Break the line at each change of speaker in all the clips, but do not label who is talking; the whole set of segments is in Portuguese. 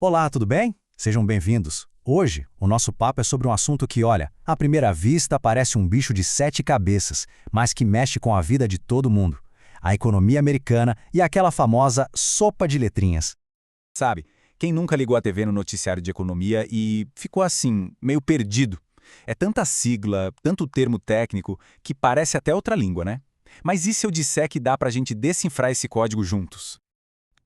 Olá, tudo bem? Sejam bem-vindos. Hoje, o nosso papo é sobre um assunto que, olha, à primeira vista parece um bicho de 7 cabeças, mas que mexe com a vida de todo mundo. A economia americana e aquela famosa sopa de letrinhas.
Sabe, quem nunca ligou a TV no noticiário de economia e ficou assim, meio perdido? É tanta sigla, tanto termo técnico, que parece até outra língua, né? Mas e se eu disser que dá pra gente decifrar esse código juntos?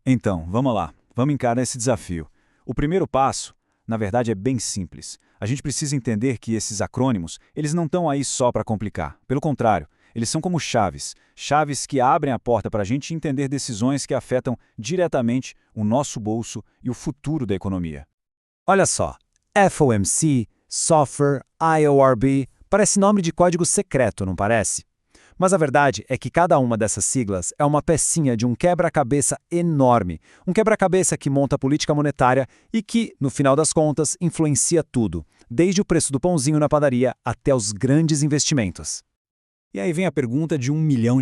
Então, vamos lá. Vamos encarar esse desafio. O primeiro passo, na verdade, é bem simples. A gente precisa entender que esses acrônimos, eles não estão aí só para complicar. Pelo contrário, eles são como chaves. Chaves que abrem a porta para a gente entender decisões que afetam diretamente o nosso bolso e o futuro da economia.
Olha só, FOMC, Software, IORB, parece nome de código secreto, não parece? Mas a verdade é que cada uma dessas siglas é uma pecinha de um quebra-cabeça enorme, um quebra-cabeça que monta a política monetária e que, no final das contas, influencia tudo, desde o preço do pãozinho na padaria até os grandes investimentos.
E aí vem a pergunta de US$ 1 milhão.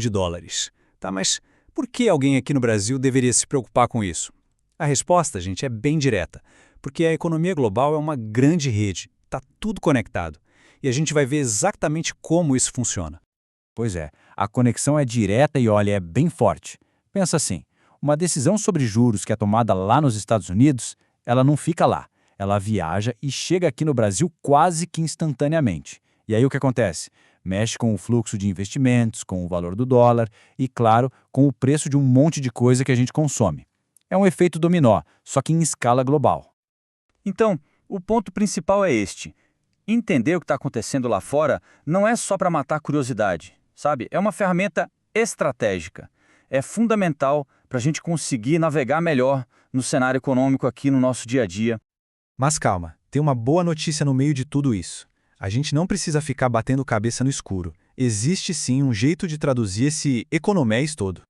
Tá, mas por que alguém aqui no Brasil deveria se preocupar com isso? A resposta, gente, é bem direta. Porque a economia global é uma grande rede, está tudo conectado. E a gente vai ver exatamente como isso funciona.
Pois é, a conexão é direta e, olha, é bem forte. Pensa assim, uma decisão sobre juros que é tomada lá nos Estados Unidos, ela não fica lá. Ela viaja e chega aqui no Brasil quase que instantaneamente. E aí o que acontece? Mexe com o fluxo de investimentos, com o valor do dólar e, claro, com o preço de um monte de coisa que a gente consome. É um efeito dominó, só que em escala global.
Então, o ponto principal é este. Entender o que está acontecendo lá fora não é só para matar a curiosidade, sabe? É uma ferramenta estratégica. É fundamental para a gente conseguir navegar melhor no cenário econômico aqui no nosso dia a dia.
Mas calma, tem uma boa notícia no meio de tudo isso. A gente não precisa ficar batendo cabeça no escuro. Existe sim um jeito de traduzir esse economés todo.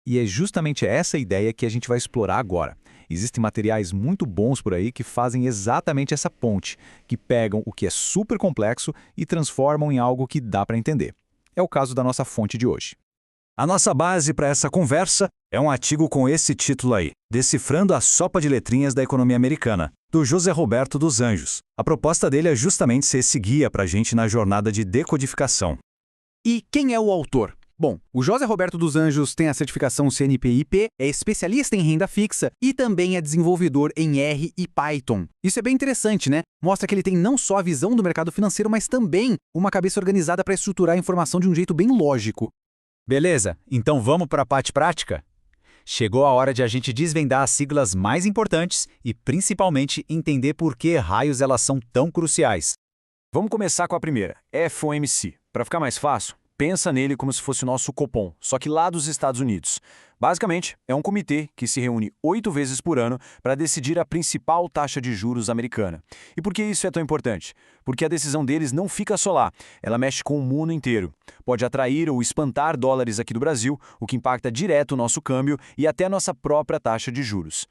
E é justamente essa ideia que a gente vai explorar agora. Existem materiais muito bons por aí que fazem exatamente essa ponte, que pegam o que é super complexo e transformam em algo que dá para entender. É o caso da nossa fonte de hoje.
A nossa base para essa conversa é um artigo com esse título aí, Decifrando a Sopa de Letrinhas da Economia Americana, do José Roberto dos Anjos. A proposta dele é justamente ser esse guia para a gente na jornada de decodificação.
E quem é o autor? Bom, o José Roberto dos Anjos tem a certificação CNPIP, é especialista em renda fixa e também é desenvolvedor em R e Python. Isso é bem interessante, né? Mostra que ele tem não só a visão do mercado financeiro, mas também uma cabeça organizada para estruturar a informação de um jeito bem lógico.
Beleza, então vamos para a parte prática? Chegou a hora de a gente desvendar as siglas mais importantes e principalmente entender por que raios elas são tão cruciais. Vamos começar com a primeira, FOMC. Para ficar mais fácil, pensa nele como se fosse o nosso Copom, só que lá dos Estados Unidos. Basicamente, é um comitê que se reúne 8 vezes por ano para decidir a principal taxa de juros americana. E por que isso é tão importante? Porque a decisão deles não fica só lá, ela mexe com o mundo inteiro. Pode atrair ou espantar dólares aqui do Brasil, o que impacta direto o nosso câmbio e até a nossa própria taxa de juros.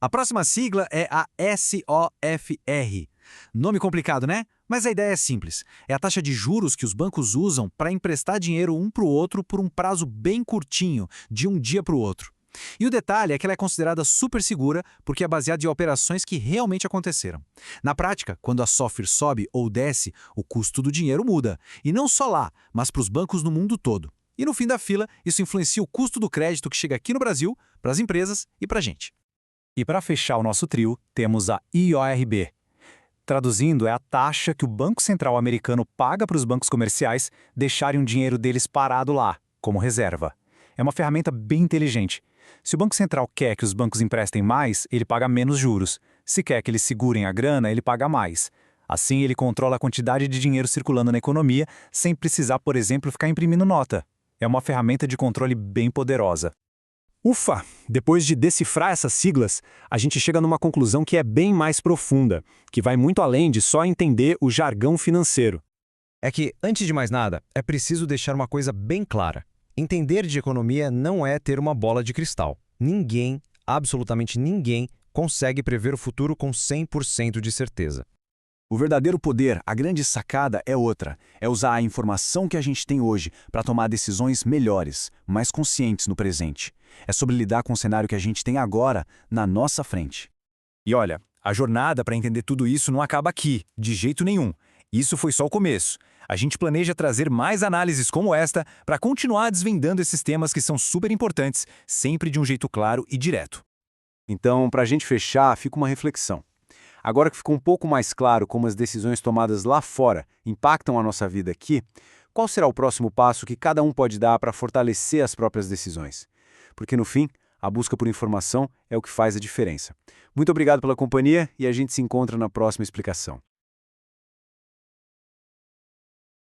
A próxima sigla é a SOFR. Nome complicado, né? Mas a ideia é simples. É a taxa de juros que os bancos usam para emprestar dinheiro um para o outro por um prazo bem curtinho, de um dia para o outro. E o detalhe é que ela é considerada super segura porque é baseada em operações que realmente aconteceram. Na prática, quando a SOFR sobe ou desce, o custo do dinheiro muda. E não só lá, mas para os bancos no mundo todo. E no fim da fila, isso influencia o custo do crédito que chega aqui no Brasil, para as empresas e para a gente.
E para fechar o nosso trio, temos a IORB. Traduzindo, é a taxa que o Banco Central americano paga para os bancos comerciais deixarem o dinheiro deles parado lá, como reserva. É uma ferramenta bem inteligente. Se o Banco Central quer que os bancos emprestem mais, ele paga menos juros. Se quer que eles segurem a grana, ele paga mais. Assim, ele controla a quantidade de dinheiro circulando na economia sem precisar, por exemplo, ficar imprimindo nota. É uma ferramenta de controle bem poderosa.
Ufa! Depois de decifrar essas siglas, a gente chega numa conclusão que é bem mais profunda, que vai muito além de só entender o jargão financeiro.
É que, antes de mais nada, é preciso deixar uma coisa bem clara. Entender de economia não é ter uma bola de cristal. Ninguém, absolutamente ninguém, consegue prever o futuro com 100% de certeza.
O verdadeiro poder, a grande sacada é outra. É usar a informação que a gente tem hoje para tomar decisões melhores, mais conscientes no presente. É sobre lidar com o cenário que a gente tem agora, na nossa frente.
E olha, a jornada para entender tudo isso não acaba aqui, de jeito nenhum. Isso foi só o começo. A gente planeja trazer mais análises como esta para continuar desvendando esses temas que são super importantes, sempre de um jeito claro e direto.
Então, para a gente fechar, fica uma reflexão. Agora que ficou um pouco mais claro como as decisões tomadas lá fora impactam a nossa vida aqui, qual será o próximo passo que cada um pode dar para fortalecer as próprias decisões? Porque, no fim, a busca por informação é o que faz a diferença. Muito obrigado pela companhia e a gente se encontra na próxima explicação.